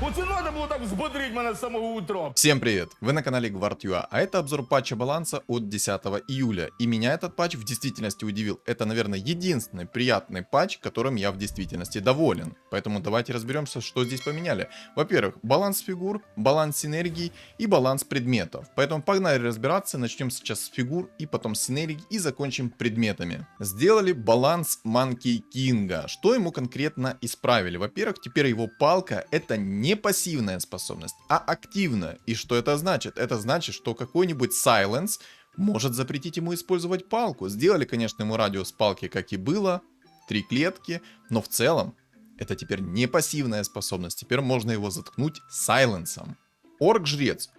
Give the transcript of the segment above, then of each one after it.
Оце надо було так взбодрить мене з самого утра. Всем привет! Вы на канале GuardUA, а это обзор патча баланса от 10 июля. И меня этот патч в действительности удивил. Это, наверное, единственный приятный патч, которым я в действительности доволен. Поэтому давайте разберемся, что здесь поменяли. Во-первых, баланс фигур, баланс синергий и баланс предметов. Поэтому погнали разбираться. Начнем сейчас с фигур и потом с синергий и закончим предметами. Сделали баланс Манки Кинга. Что ему конкретно исправили? Во-первых, теперь его палка это не пассивная способность, а активная. И что это значит? Это значит, что какой-нибудь Silence может запретить ему использовать палку. Сделали, конечно, ему радиус палки, как и было, 3 клетки, но в целом это теперь не пассивная способность. Теперь можно его заткнуть сайленсом. Орк-жрец,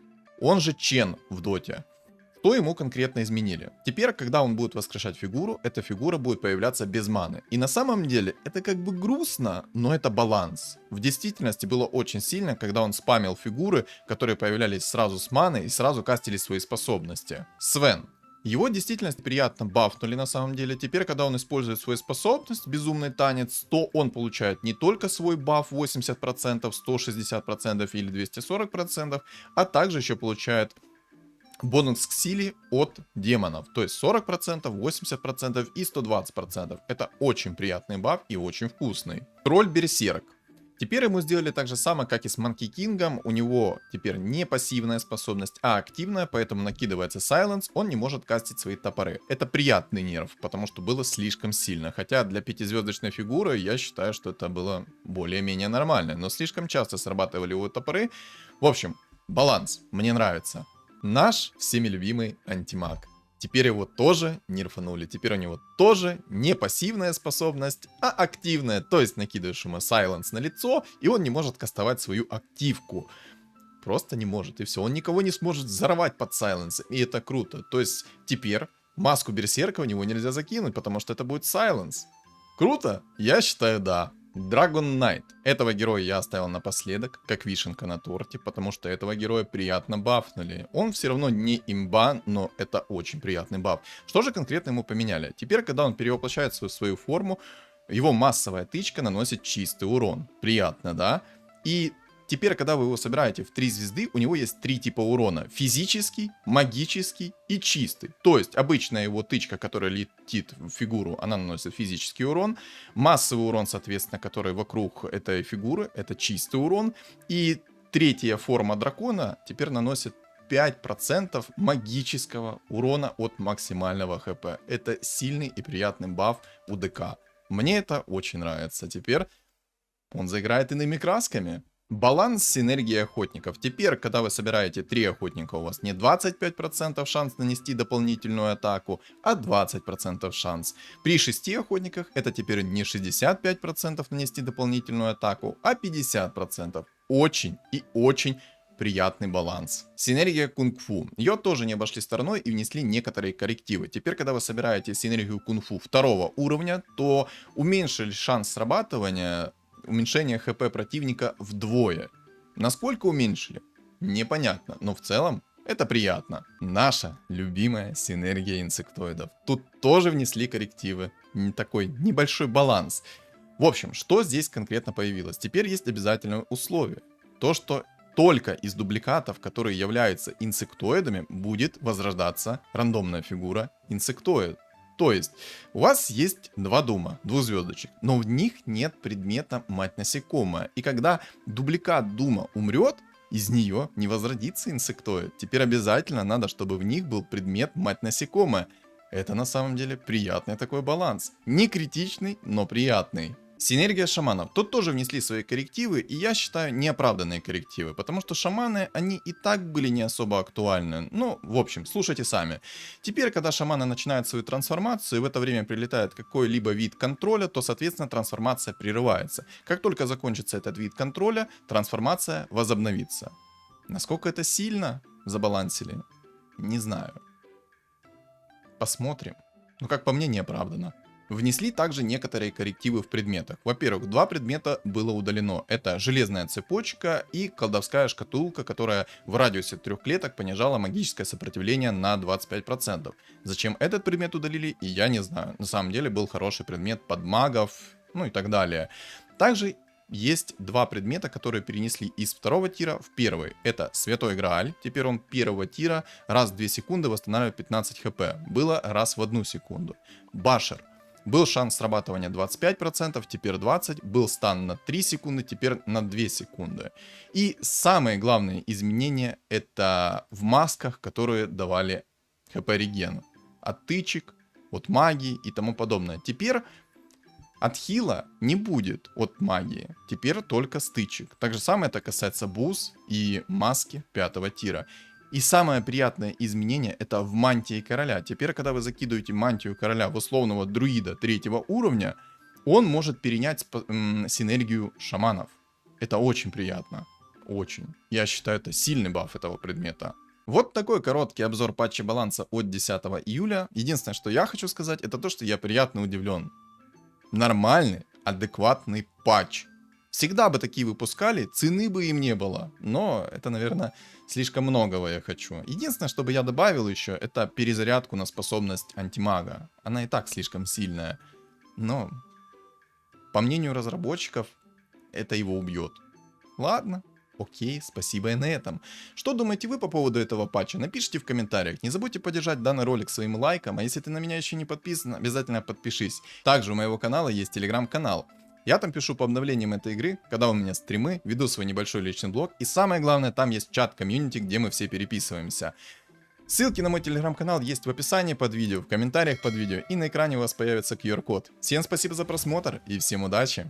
он же Чен в доте. Что ему конкретно изменили? Теперь, когда он будет воскрешать фигуру, эта фигура будет появляться без маны. И на самом деле, это как бы грустно, но это баланс. В действительности было очень сильно, когда он спамил фигуры, которые появлялись сразу с маной и сразу кастили свои способности. Свен. Его действительно приятно бафнули на самом деле. Теперь, когда он использует свою способность, безумный танец, то он получает не только свой баф 80%, 160% или 240%, а также еще получает бонус к силе от демонов, то есть 40%, 80% и 120%. Это очень приятный баф и очень вкусный. Тролль Берсерк. Теперь ему сделали так же самое, как и с Манки Кингом. У него теперь не пассивная способность, а активная, поэтому накидывается Silence, он не может кастить свои топоры. Это приятный нерв, потому что было слишком сильно. Хотя для 5-звездочной фигуры я считаю, что это было более-менее нормально. Но слишком часто срабатывали его топоры. В общем, баланс. Мне нравится. Наш всеми любимый антимаг. Теперь его тоже нерфанули. Теперь у него тоже не пассивная способность, а активная. То есть накидываешь ему Silence на лицо, и он не может кастовать свою активку. Просто не может, и все. Он никого не сможет взорвать под Silence, и это круто. То есть теперь маску Берсерка у него нельзя закинуть, потому что это будет Silence. Круто? Я считаю, да. Dragon Knight. Этого героя я оставил напоследок, как вишенка на торте, потому что этого героя приятно бафнули. Он все равно не имба, но это очень приятный баф. Что же конкретно ему поменяли? Теперь, когда он перевоплощается в свою форму, его массовая тычка наносит чистый урон. Приятно, да? И теперь, когда вы его собираете в 3 звезды, у него есть 3 типа урона. Физический, магический и чистый. То есть, обычная его тычка, которая летит в фигуру, она наносит физический урон. Массовый урон, соответственно, который вокруг этой фигуры, это чистый урон. И третья форма дракона теперь наносит 5% магического урона от максимального хп. Это сильный и приятный баф у ДК. Мне это очень нравится. Теперь он заиграет иными красками. Баланс синергии охотников. Теперь, когда вы собираете 3 охотника, у вас не 25% шанс нанести дополнительную атаку, а 20% шанс. При 6 охотниках это теперь не 65% нанести дополнительную атаку, а 50%. Очень и очень приятный баланс. Синергия кунг-фу. Ее тоже не обошли стороной и внесли некоторые коррективы. Теперь, когда вы собираете синергию кунг-фу 2 уровня, то уменьшили шанс срабатывания уменьшение хп противника вдвое. Насколько уменьшили? Непонятно, но в целом это приятно. Наша любимая синергия инсектоидов. Тут тоже внесли коррективы. Такой небольшой баланс. В общем, что здесь конкретно появилось? Теперь есть обязательное условие. То, что только из дубликатов, которые являются инсектоидами, будет возрождаться рандомная фигура инсектоид. То есть, у вас есть 2 дума, 2 звездочек, но в них нет предмета мать насекомое. И когда дубликат дума умрет, из нее не возродится инсектоид. Теперь обязательно надо, чтобы в них был предмет мать насекомое. Это на самом деле приятный такой баланс. Не критичный, но приятный. Синергия шаманов. Тут тоже внесли свои коррективы, и я считаю неоправданные коррективы, потому что шаманы, они и так были не особо актуальны. Ну, в общем, слушайте сами. Теперь, когда шаманы начинают свою трансформацию, и в это время прилетает какой-либо вид контроля, то, соответственно, трансформация прерывается. Как только закончится этот вид контроля, трансформация возобновится. Насколько это сильно забалансили? Не знаю. Посмотрим. Но, как по мне, неоправданно. Внесли также некоторые коррективы в предметах. Во-первых, 2 предмета было удалено. Это железная цепочка и колдовская шкатулка, которая в радиусе 3 клеток понижала магическое сопротивление на 25%. Зачем этот предмет удалили, и я не знаю. На самом деле был хороший предмет под магов, ну и так далее. Также есть два предмета, которые перенесли из второго тира в первый. Это Святой Грааль, теперь он первого тира, раз в 2 секунды восстанавливает 15 хп. Было раз в 1 секунду. Башер. Был шанс срабатывания 25%, теперь 20%. Был стан на 3 секунды, теперь на 2 секунды. И самые главные изменения это в масках, которые давали хп реген. От тычек, от магии и тому подобное. Теперь от хила не будет от магии, теперь только стычек. Так же самое это касается бус и маски 5-го тира. И самое приятное изменение это в мантии короля. Теперь, когда вы закидываете мантию короля в условного друида 3-го уровня, он может перенять синергию шаманов. Это очень приятно. Очень. Я считаю, это сильный баф этого предмета. Вот такой короткий обзор патча баланса от 10 июля. Единственное, что я хочу сказать, это то, что я приятно удивлен. Нормальный, адекватный патч. Всегда бы такие выпускали, цены бы им не было. Но это, наверное, слишком многого я хочу. Единственное, что бы я добавил еще, это перезарядку на способность антимага. Она и так слишком сильная. Но, по мнению разработчиков, это его убьет. Ладно. Окей, спасибо и на этом. Что думаете вы по поводу этого патча? Напишите в комментариях. Не забудьте поддержать данный ролик своим лайком, а если ты на меня еще не подписан, обязательно подпишись. Также у моего канала есть телеграм-канал. Я там пишу по обновлениям этой игры, когда у меня стримы, веду свой небольшой личный блог, и самое главное, там есть чат-комьюнити, где мы все переписываемся. Ссылки на мой телеграм-канал есть в описании под видео, в комментариях под видео, и на экране у вас появится QR-код. Всем спасибо за просмотр и всем удачи!